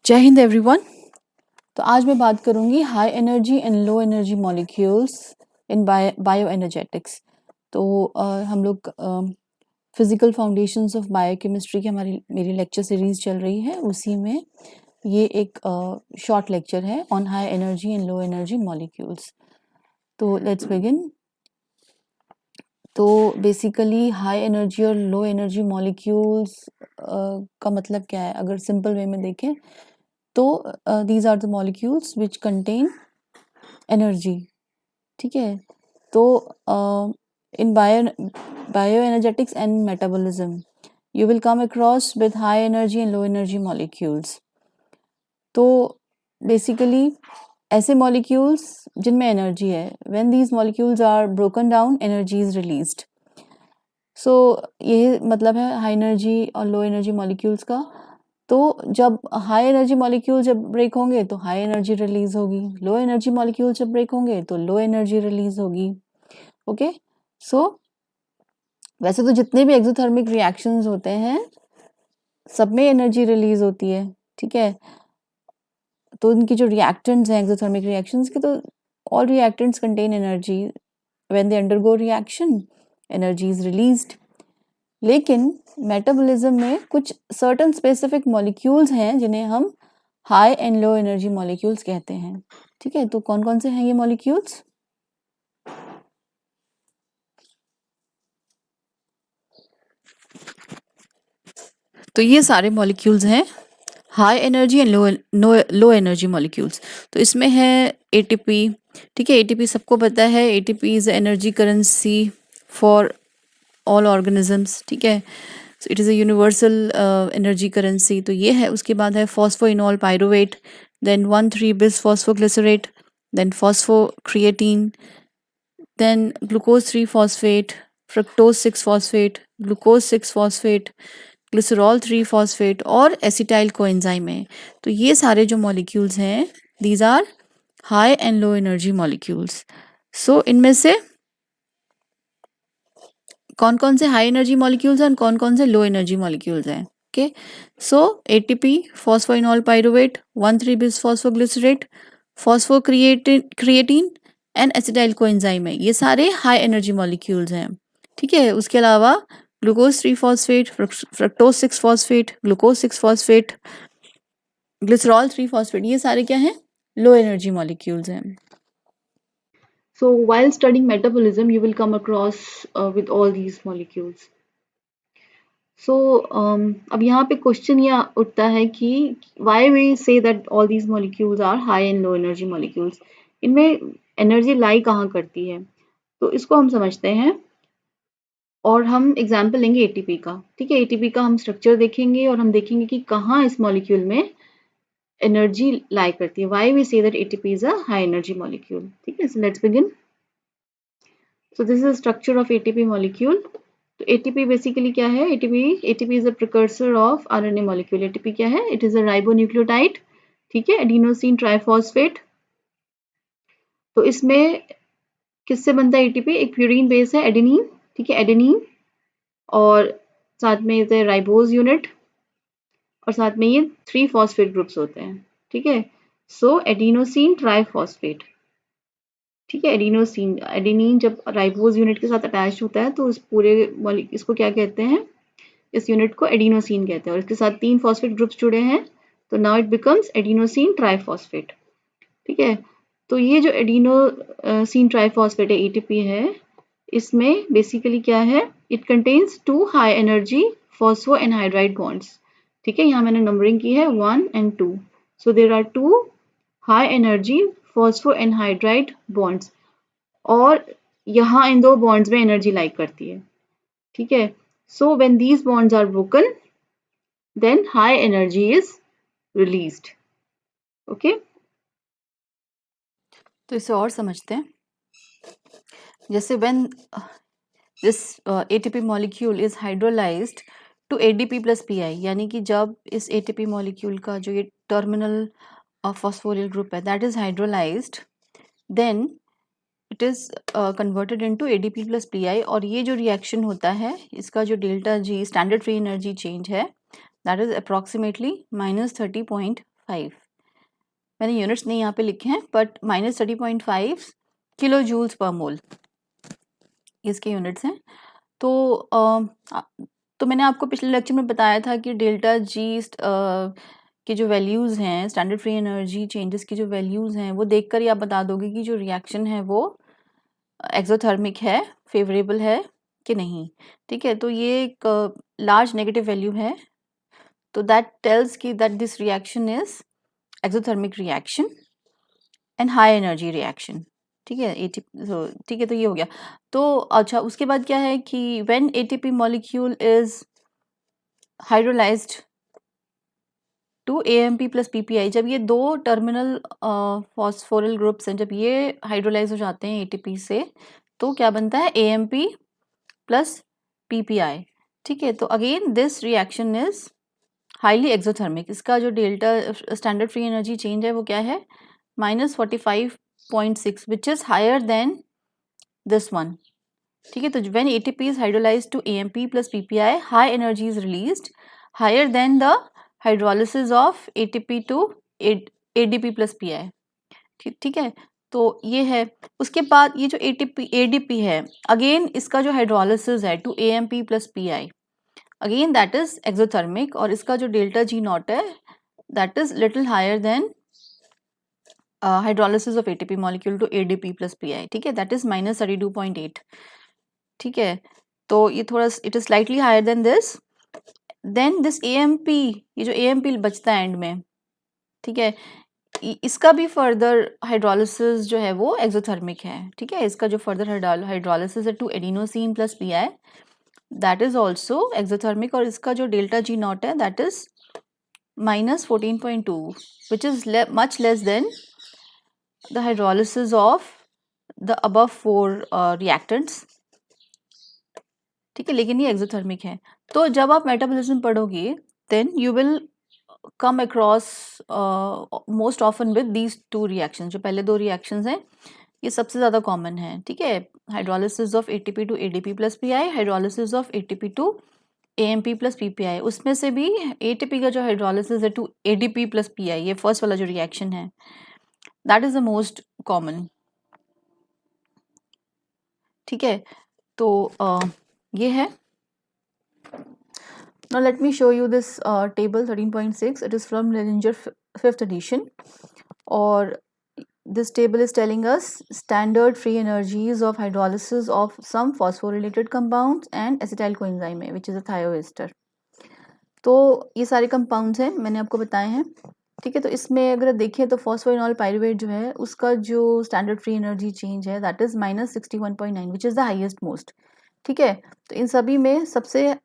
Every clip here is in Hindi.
जय हिंद एवरीवन। तो आज मैं बात करूंगी high energy and low energy molecules in bio energetics. तो हम लोग फिजिकल फाउंडेशंस ऑफ बायोकेमिस्ट्री की मेरी लेक्चर सीरीज चल रही है, उसी में ये एक शॉर्ट लेक्चर है on high energy and low energy molecules. तो लेट्स बिगिन। तो बेसिकली हाई एनर्जी और लो एनर्जी मॉलिक्यूल्स का मतलब क्या है? अगर सिंपल वे में देखें तो these are the molecules which contain energy। ठीक है, तो in bioenergetics and metabolism you will come across with high energy and low energy molecules। तो basically ऐसे molecules जिनमें energy है, when these molecules are broken down energy is released। so ये मतलब है high energy और low energy molecules का। तो जब हाई एनर्जी मॉलिक्यूल जब ब्रेक होंगे तो हाई एनर्जी रिलीज होगी, लो एनर्जी मॉलिक्यूल जब ब्रेक होंगे तो लो एनर्जी रिलीज होगी। ओके, सो वैसे तो जितने भी एक्सोथर्मिक रिएक्शंस होते हैं सब में एनर्जी रिलीज होती है। ठीक है, तो इनकी जो रिएक्टेंट्स हैं एक्सोथर्मिक रिएक्शंस के, तो all reactants contain energy. When they undergo reaction energy is released. लेकिन मेटाबॉलिज्म में कुछ सर्टेन स्पेसिफिक मॉलिक्यूल्स हैं जिन्हें हम high and low energy molecules कहते हैं। ठीक है, तो कौन कौन से हैं ये मॉलिक्यूल्स? तो ये सारे मॉलिक्यूल्स हैं high energy and low energy molecules. तो इसमें है एटीपी। ठीक है, एटीपी सबको पता है, ATP is energy currency for all organisms. ठीक है, so it is a universal energy currency। तो ये है। उसके बाद है phosphoenol pyruvate, then 1,3-bis phosphoglycerate, then phosphocreatine, then glucose 3 phosphate, fructose 6 phosphate, glucose 6 phosphate, glycerol 3 phosphate और एसिटाइल कोएंजाइम है। तो ये सारे जो मॉलिक्यूल्स हैं these are high and low energy molecules। so इनमें से कौन कौन से हाई एनर्जी मॉलिक्यूल्स हैं और कौन कौन से लो एनर्जी मॉलिक्यूल्स हैं? Okay, so ATP, phosphoenol pyruvate, 1,3-bis phosphoglycerate, phosphocreatine and acetyl coenzyme है। ये सारे हाई एनर्जी मॉलिक्यूल्स हैं। ठीक है, उसके अलावा glucose 3 phosphate, fructose 6 phosphate, glucose 6 phosphate, glycerol 3 phosphate, ये सारे क्या हैं? लो एनर्जी मॉलिक्यूल्स हैं। So while studying metabolism, you will come across with all these molecules। So अब यहाँ पे क्वेश्चन ये उठता है कि why we say that all these molecules are high and low energy molecules। इनमें एनर्जी लाई कहाँ करती है? तो इसको हम समझते हैं और हम एग्जाम्पल लेंगे एटीपी का। ठीक है, एटीपी का हम स्ट्रक्चर देखेंगे और हम देखेंगे कि कहाँ इस मॉलिक्यूल में एनर्जी लाई करती है। Why we say that ATP is a high energy molecule। ठीक है, so let's begin। So this is the structure of ATP molecule। तो ATP बेसिकली क्या है? ATP is a precursor of RNA molecule। ATP क्या है? It is a ribonucleotide। ठीक है, एडिनोसिन ट्राइफॉस्फेट। तो इसमें किससे बनता है ATP? एक प्यूरीन बेस है एडेनिन। ठीक है, एडेनिन और साथ में होते हैं राइबोज यूनिट और साथ में ये 3 फॉस्फेट ग्रुप्स होते हैं। ठीक है, सो एडिनोसिन ट्राइफॉस्फेट। ठीक है, एडेनिन जब राइबोज यूनिट के साथ अटैच होता है तो इस पूरे इसको क्या कहते हैं? इस यूनिट को एडिनोसिन कहते हैं और इसके साथ 3 फॉस्फेट ग्रुप्स जुड़े हैं, तो now it becomes adenosine triphosphate. ठीक है, तो ये जो एडिनोसिन ट्राइफॉस्फेट है एटीपी है, इसमें बेसिकली क्या है? It contains 2 high energy phosphoanhydride bonds. ठीक है, यहाँ मैंने नंबरिंग की है 1 and 2। So there are 2 high energy phosphoanhydride bonds और यहाँ इन दो बॉन्ड्स में एनर्जी लाइक करती है। ठीक है, so when these bonds are broken then high energy is released. Okay, तो इसे और समझते हैं। जैसे when this ATP molecule is hydrolyzed to ADP plus PI, यानी कि जब इस ATP molecule का जो ये टर्मिनल फॉस्फोरिल ग्रुप है that is hydrolysed, then it is converted into ADP plus PI और ये जो रिएक्शन होता है इसका जो delta G standard free energy change है दैट इज अप्रॉक्सीमेटली -30.5 30.5, मैंने यूनिट्स नहीं यहाँ पे लिखे हैं बट -30.5 किलो जूल्स पर मोल इसके यूनिट्स हैं। तो तो मैंने आपको पिछले लेक्चर में बताया था कि डेल्टा जी के जो वैल्यूज़ हैं, स्टैंडर्ड फ्री एनर्जी चेंजेस की जो वैल्यूज़ हैं, वो देखकर ही आप बता दोगे कि जो रिएक्शन है वो एक्सोथर्मिक है, फेवरेबल है कि नहीं। ठीक है, तो ये एक लार्ज नेगेटिव वैल्यू है, तो दैट टेल्स कि that this reaction is exothermic reaction and high energy reaction. ठीक है, ठीक है, तो ये हो गया। तो अच्छा, उसके बाद क्या है कि when ATP molecule is hydrolysed to AMP plus PPi, जब ये दो टर्मिनल फॉस्फोरिल ग्रुप्स हैं, जब ये हाइड्रोलाइज हो जाते हैं एटीपी से, तो क्या बनता है एएमपी प्लस पीपीआई। ठीक है, तो again this reaction is highly exothermic. इसका जो delta standard free energy change है वो क्या है, -45.6, which is higher than this one. ठीक है, तो when ATP is hydrolysed to AMP plus PPi, high energy is released higher than the hydrolysis of ATP to ADP plus Pi. ठीक है, तो ये है। उसके बाद ये जो एटीपी एडीपी है, अगेन इसका जो हाइड्रोलिसिस है to AMP plus Pi, again that is exothermic, और इसका जो डेल्टा जी नॉट है that is little higher than hydrolysis of ATP molecule to ADP plus Pi. ठीक है, दैट इज -32.8। ठीक है, तो ये थोड़ा it is slightly higher than this. Then this AMP, ये जो एएमपी बचता है एंड में, ठीक है, इसका भी फर्दर हाइड्रोलिसिस जो है वो एक्सोथर्मिक है। ठीक है, इसका जो फर्दर हाइड्रोलिसिस है to adenosine plus Pi, that is also exothermic, और इसका जो डेल्टा जी नॉट है that is -14.2, which is much less than the hydrolysis of the above 4 reactants. ठीक है, लेकिन ये एक्सोथर्मिक है। तो जब आप मेटाबॉलिज्म पढ़ोगे then you will come across most often with these two reactions. जो पहले दो रिएक्शंस हैं ये सबसे ज़्यादा कॉमन है। ठीक है, hydrolysis of ATP to ADP plus Pi, hydrolysis of ATP to AMP plus PPi. उसमें से भी एटीपी का जो हाइड्रोलिसिस है टू एडीपी प्लस पीआई, ये फर्स्ट वाला जो रिएक्शन है that is the most common. ठीक है, तो ये है। Now let me show you this table 13.6. It is from Lellinger 5th edition, or this table is telling us standard free energies of hydrolysis of some phosphorylated compounds and acetyl coenzyme A, which is a thioester. तो ये सारे कंपाउंड्स हैं, मैंने आपको बताए हैं। ठीक है, तो इसमें अगर देखें तो फॉस्फोइनॉल पाइरुवेट जो है उसका जो स्टैंडर्ड फ्री एनर्जी चेंज है that is -61.9, which is the highest most. ठीक है, तो इन सभी में सबसे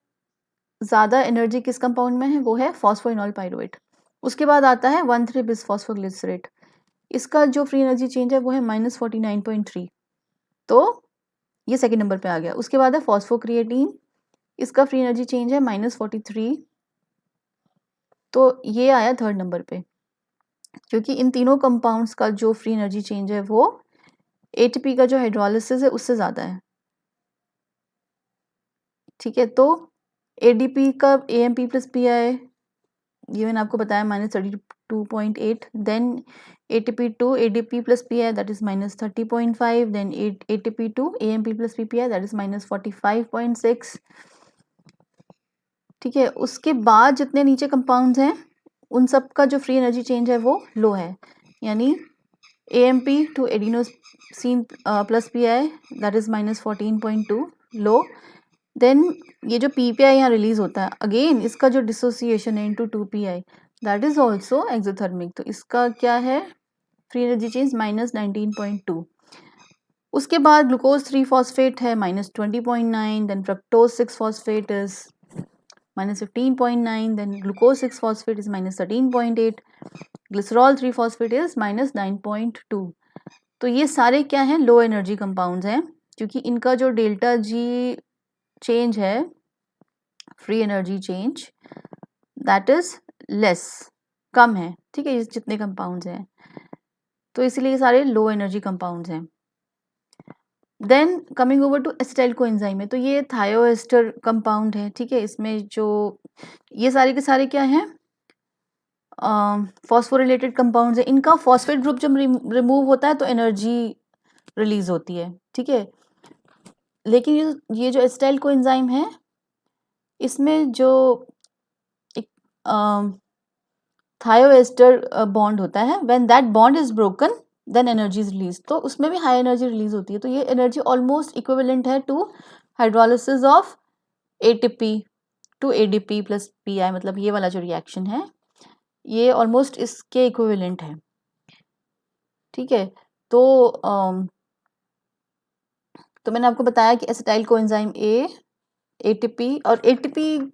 ज़्यादा एनर्जी किस कंपाउंड में है, वो है फॉस्फोइनॉल पाइरुवेट। उसके बाद आता है 1,3 बिस फॉस्फोग्लिसरेट, इसका जो फ्री एनर्जी चेंज है वो है -49.3, तो ये सेकंड नंबर पे आ गया। उसके बाद है फॉस्फोक्रिएटिन, इसका फ्री एनर्जी चेंज है -43, तो ये आया थर्ड नंबर पे, क्योंकि इन तीनों कंपाउंड्स का जो फ्री एनर्जी चेंज है वो एटीपी का जो हाइड्रोलिसिस है उससे ज़्यादा है। ठीक है, तो एडीपी का एएमपी प्लस पीआई ये मैंने आपको बताया -32.8, then ATP to ADP plus Pi that is -30.5, then ATP to AMP plus PPi that is -45.6। ठीक है, उसके बाद जितने नीचे कंपाउंड्स हैं उन सब का जो फ्री एनर्जी चेंज है वो लो है, यानी AMP to adenosine plus Pi that is -14.2 low. Then ये जो पीपीआई यहाँ रिलीज होता है, अगेन इसका जो डिसोसिएशन है into 2pI that is also exothermic, तो इसका क्या है फ्री एनर्जी चेंज -19.2। उसके बाद ग्लूकोज 3 फॉस्फेट है -20.9, then fructose 6 phosphate is -15.9, then glucose 6 phosphate is -13.8, glycerol 3 phosphate is -9.2। तो ये सारे क्या हैं, लो एनर्जी कंपाउंड्स हैं, क्योंकि इनका जो डेल्टा जी चेंज है free energy change that is less, कम है। ठीक है, ये जितने कंपाउंड्स हैं, तो इसलिए ये सारे लो एनर्जी कंपाउंड्स हैं। Then coming over to acetyl coenzyme है, तो ये थायोएस्टर कंपाउंड है। ठीक है, इसमें जो ये सारे के सारे क्या हैं, फॉस्फोरिलेटेड कंपाउंड्स है, इनका फॉस्फेट ग्रुप जब रिमूव होता है तो एनर्जी रिलीज होती है, ठीक है। लेकिन ये जो एसिटाइल कोएंजाइम है, इसमें जो एक थायोएस्टर बॉन्ड होता है, when that bond is broken then energy is release, तो उसमें भी हाई एनर्जी रिलीज होती है। तो ये एनर्जी ऑलमोस्ट इक्विवेलेंट है to hydrolysis of ATP to ADP plus Pi, मतलब ये वाला जो रिएक्शन है ये ऑलमोस्ट इसके इक्विवेलेंट है, ठीक है। तो मैंने आपको बताया कि एसिटाइल कोएंजाइम ए, एटीपी, और एटीपी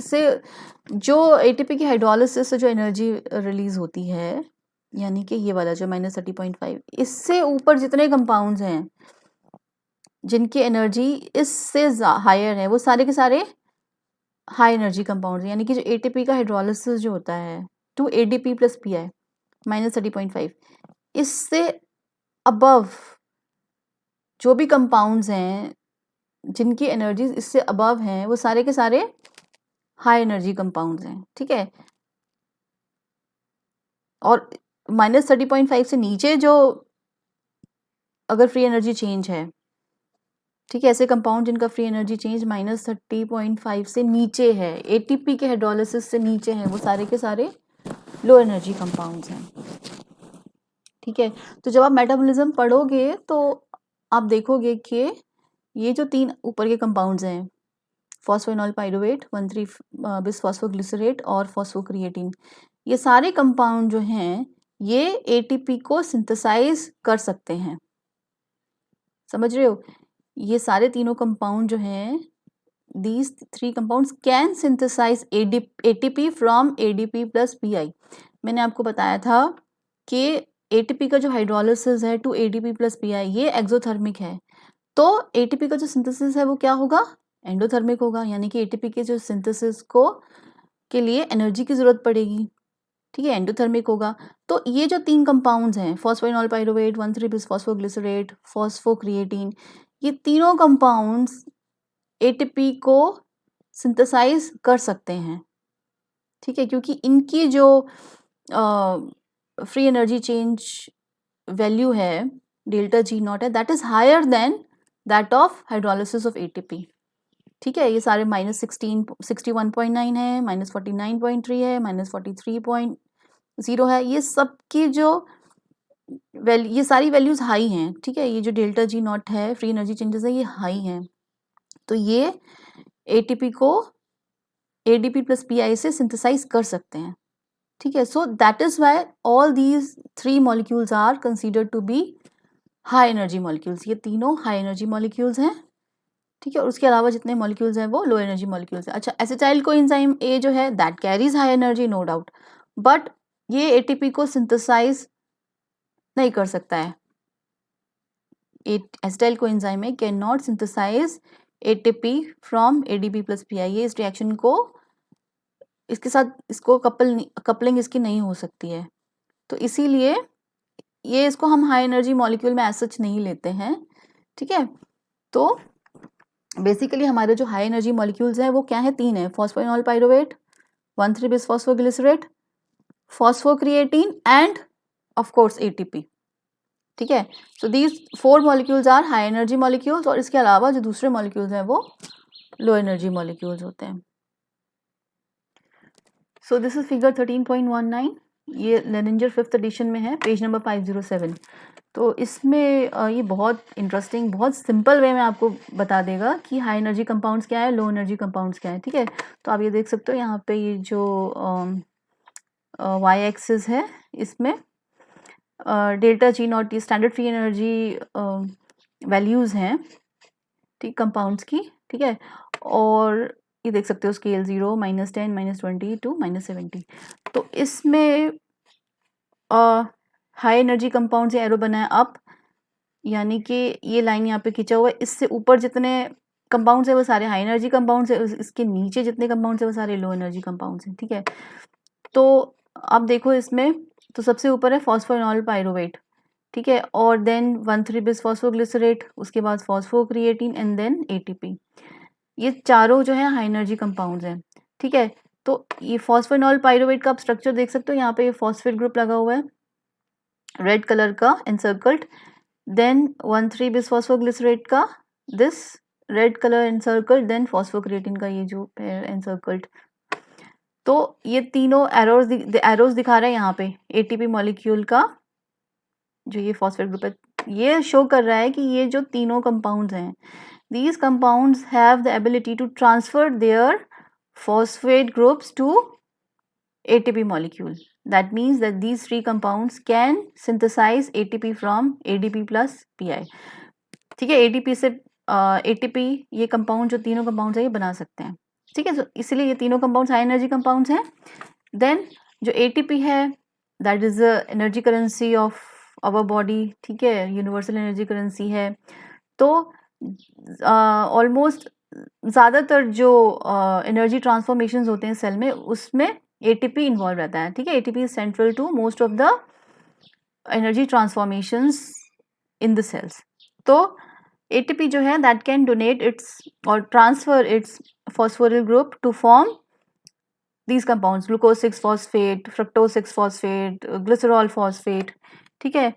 से जो एटीपी की हाइड्रोलिसिस से जो एनर्जी रिलीज होती है, यानी कि ये वाला जो -30.5, इससे ऊपर जितने कंपाउंड्स हैं जिनकी एनर्जी इससे हायर है वो सारे के सारे हाई एनर्जी कंपाउंड्स, यानी कि जो एटीपी का हाइड्रोलिसिस जो होता है टू एडीपी प्लस पीआई -30.5, इससे अबव जो भी कंपाउंड्स हैं जिनकी एनर्जी इससे अबव हैं वो सारे के सारे हाई एनर्जी कंपाउंड्स हैं, ठीक है। और -30.5 से नीचे जो अगर फ्री एनर्जी चेंज है, ठीक है, ऐसे कंपाउंड जिनका फ्री एनर्जी चेंज -30.5 से नीचे है, एटीपी के हाइड्रोलिसिस से नीचे हैं, वो सारे के सारे लो एनर्जी कंपाउंड्स हैं, ठीक है। तो जब आप मेटाबॉलिज्म पढ़ोगे तो आप देखोगे कि ये जो 3 ऊपर के कंपाउंड्स हैं, फॉस्फोइनॉल पाइरुवेट, 1,3-बिसफॉस्फोग्लिसरेट और फॉस्फोक्रिएटिन, ये सारे कंपाउंड जो हैं ये एटीपी को सिंथेसाइज कर सकते हैं, समझ रहे हो। ये सारे तीनों कंपाउंड जो हैं, these 3 compounds can synthesize ATP from ADP plus PI। मैंने आपको बताया था कि ATP का जो हाइड्रोलिसिस है टू ADP plus PI ये एक्सोथर्मिक है, तो ATP का जो सिंथेसिस है वो क्या होगा, एंडोथर्मिक होगा, यानी कि ATP के जो सिंथेसिस को के लिए एनर्जी की जरूरत पड़ेगी, ठीक है, एंडोथर्मिक होगा। तो ये जो 3 कंपाउंड्स हैं, फॉस्फोइनॉल पाइरुवेट, 1,3-बिसफॉस्फोग्लिसरेट, फॉस्फोक्रिएटिन, ये तीनों कंपाउंड्स एटीपी को सिंथेसाइज कर सकते हैं, ठीक है, क्योंकि इनकी जो फ्री एनर्जी चेंज वैल्यू है डेल्टा जी नॉट है, that is higher than that of hydrolysis of ATP, ठीक है। ये सारे -61.9 है, -49.3 है, -43.0 है, ये सब की जो ये सारी वैल्यूज हाई हैं, ठीक है। ये जो डेल्टा जी नॉट है, फ्री एनर्जी चेंजेस है, ये हाई हैं, तो ये एटीपी को एडीपी प्लस पीआई से सिंथेसाइज कर सकते हैं, ठीक है। So that is why all these 3 molecules are considered to be high energy molecules, ये तीनों हाई एनर्जी मॉलिक्यूल्स हैं, ठीक है। और उसके अलावा जितने मॉलिक्यूल्स हैं वो लो एनर्जी मॉलिक्यूल्स हैं। अच्छा, एसिटाइल कोएंजाइम ए जो है that carries high energy, no doubt, but ये एटीपी को सिंथेसाइज नहीं कर सकता है। Acetyl coenzyme A cannot synthesise ATP from ADP plus Pi, ये इस रिएक्शन को इसके साथ इसको कपलिंग इसकी नहीं हो सकती है, तो इसीलिए ये इसको हम हाई एनर्जी मॉलिक्यूल में एज सच नहीं लेते हैं, ठीक है। तो बेसिकली हमारे जो हाई एनर्जी मॉलिक्यूल्स हैं वो क्या है, 3 है, फॉस्फोइनॉल पाइरुवेट, 1,3-बिसफॉस्फोग्लिसरेट, phosphocreatine and of course ATP, ठीक है। So these 4 molecules are high energy molecules, और इसके अलावा जो दूसरे मॉलिक्यूल्स हैं वो लो एनर्जी मॉलिक्यूल्स होते हैं। सो दिस इज फिगर 13.19, ये लेनिंजर 5th एडिशन में है, पेज नंबर 507। तो इसमें ये बहुत इंटरेस्टिंग, बहुत सिंपल वे में आपको बता देगा कि हाई एनर्जी कंपाउंड्स क्या है, लो एनर्जी कंपाउंड्स क्या है, ठीक है। तो आप ये देख सकते हो यहाँ पे ये जो वाई एक्सिस है, इसमें डेल्टा जी नॉट, ये स्टैंडर्ड फ्री एनर्जी वैल्यूज़ हैं, ठीक, कंपाउंड्स की, ठीक है। और ये देख सकते हो स्केल 0, -10, -20 टू -70। तो इसमें हाई एनर्जी कंपाउंड से एरो बना है अप, यानी कि ये लाइन यहाँ पे खींचा हुआ है, इससे ऊपर जितने कंपाउंड्स है वो सारे हाई एनर्जी कंपाउंड्स है, इसके नीचे जितने कंपाउंड्स है वो सारे लो एनर्जी कंपाउंड्स हैं, ठीक है। तो आप देखो इसमें, तो सबसे ऊपर है फॉस्फोइनॉल पाइरुवेट, ठीक है, और देन 1,3-बिसफॉस्फोग्लिसरेट, उसके बाद फॉस्फोक्रिएटिन एंड देन एटीपी, ये चारों जो है हाई एनर्जी कंपाउंड्स हैं, ठीक है। तो ये फॉस्फेनॉल पाइरुवेट का आप स्ट्रक्चर देख सकते हो, यहाँ पे ये फॉस्फेट ग्रुप लगा हुआ है रेड कलर का एनसर्कल्ड, देन 1,3 बिसफॉस्फोग्लिसरेट का this red colour encircled, then phosphocreatine का ये जो है एनसर्कल्ड। तो ये तीनों एरोज दिखा रहा है यहाँ पे एटीपी मॉलिक्यूल का जो ये फॉस्फेट ग्रुप है, ये शो कर रहा है कि ये जो तीनों कंपाउंड्स हैं, these compounds have the ability to transfer their phosphate groups to ATP molecule. That means that these three compounds can synthesize ATP from ADP plus PI. ठीक है, ATP से ATP ये कंपाउंड जो तीनों कंपाउंड्स है ये बना सकते हैं। ठीक है, इसलिए ये तीनों कंपाउंड्स हाई एनर्जी कंपाउंड्स हैं। देन जो ATP है that is the energy currency of our body. ठीक है, यूनिवर्सल एनर्जी करेंसी है। तो ऑलमोस्ट ज़्यादातर जो एनर्जी ट्रांसफॉर्मेशंस होते हैं सेल में उसमें एटीपी इन्वॉल्व रहता है। ठीक है, ATP is central to most of the energy transformations in the cells. तो एटीपी जो है दैट कैन डोनेट इट्स और transfer its phosphoryl group to form these compounds, glucose 6-phosphate, fructose 6-phosphate, glycerol phosphate। ठीक है,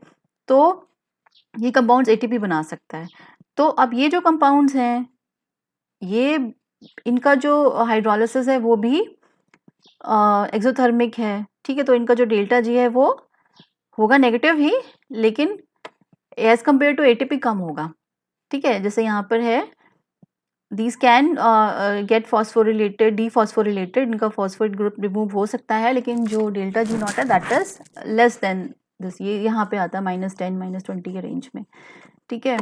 तो ये कंपाउंड्स एटीपी बना सकता है। तो अब ये जो कंपाउंड्स हैं ये इनका जो हाइड्रोलिसिस है वो भी एक्सोथर्मिक है। ठीक है, तो इनका जो डेल्टा जी है वो होगा नेगेटिव ही, लेकिन एज कम्पेयर टू एटीपी कम होगा। ठीक है, जैसे यहाँ पर है these can get phosphorylated, dephosphorilated, इनका फॉस्फेट ग्रुप रिमूव हो सकता है, लेकिन जो डेल्टा जी नॉट है that is less than this, ये यहाँ पे आता है -10 -20 के रेंज में। ठीक है,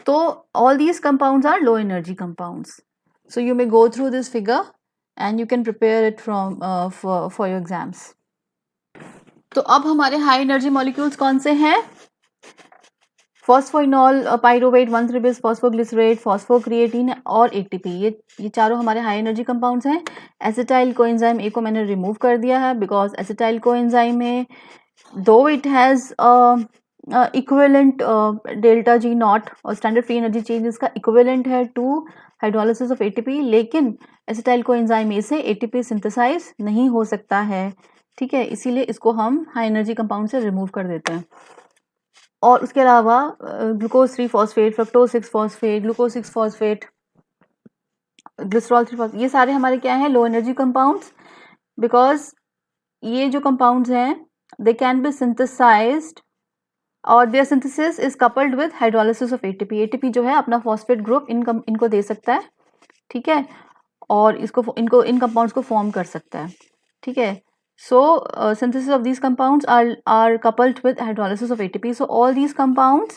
तो all these compounds are low energy compounds, so you may go through this figure and you can prepare it from for your exams। तो अब हमारे हाई एनर्जी मॉलिक्यूल्स कौन से हैं? फॉस्फोइनॉल पाइरुवेट, 1,3 फॉस्फोग्लिसरेट, फॉस्फोक्रिएटिन और एटीपी, ये चारों हमारे हाई एनर्जी कंपाउंड्स हैं। एसिटाइल कोएंजाइम ए को मैंने रिमूव कर दिया है बिकॉज एसिटाइल कोएंजाइम में दो it has equivalent delta G not और स्टैंडर्ड फ्री एनर्जी चेंज इसका इक्विवेलेंट है टू हाइड्रोलिसिस ऑफ एटीपी, लेकिन एसिटाइल कोएंजाइम ए से एटीपी सिंथेसाइज नहीं हो सकता है। ठीक है, इसीलिए इसको हम हाई एनर्जी कंपाउंड से रिमूव कर देते हैं। और उसके अलावा glucose 3 phosphate, fructose 6 phosphate, glucose 6 phosphate, glycerol 3 phosphate, ये सारे हमारे क्या हैं? लो एनर्जी कंपाउंड्स, बिकॉज ये जो कंपाउंड्स हैं दे कैन बी सिंथेसाइज्ड और their synthesis is coupled with hydrolysis of ATP. ATP जो है अपना फॉस्फेट ग्रुप इनको दे सकता है। ठीक है, और इनको इन कंपाउंड्स को फॉर्म कर सकता है। ठीक है, so synthesis of these compounds are coupled with hydrolysis of ATP, so all these compounds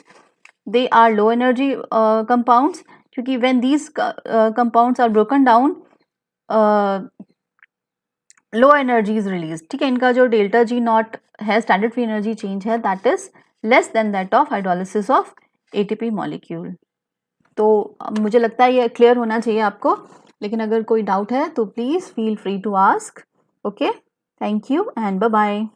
they are low energy compounds, क्योंकि when these compounds are broken down low energy is released। ठीक है, इनका जो डेल्टा जी नॉट है स्टैंडर्ड फ्री एनर्जी चेंज है that is less than that of hydrolysis of ATP molecule. तो मुझे लगता है ये क्लियर होना चाहिए आपको, लेकिन अगर कोई डाउट है तो please feel free to ask. Okay, thank you and bye bye.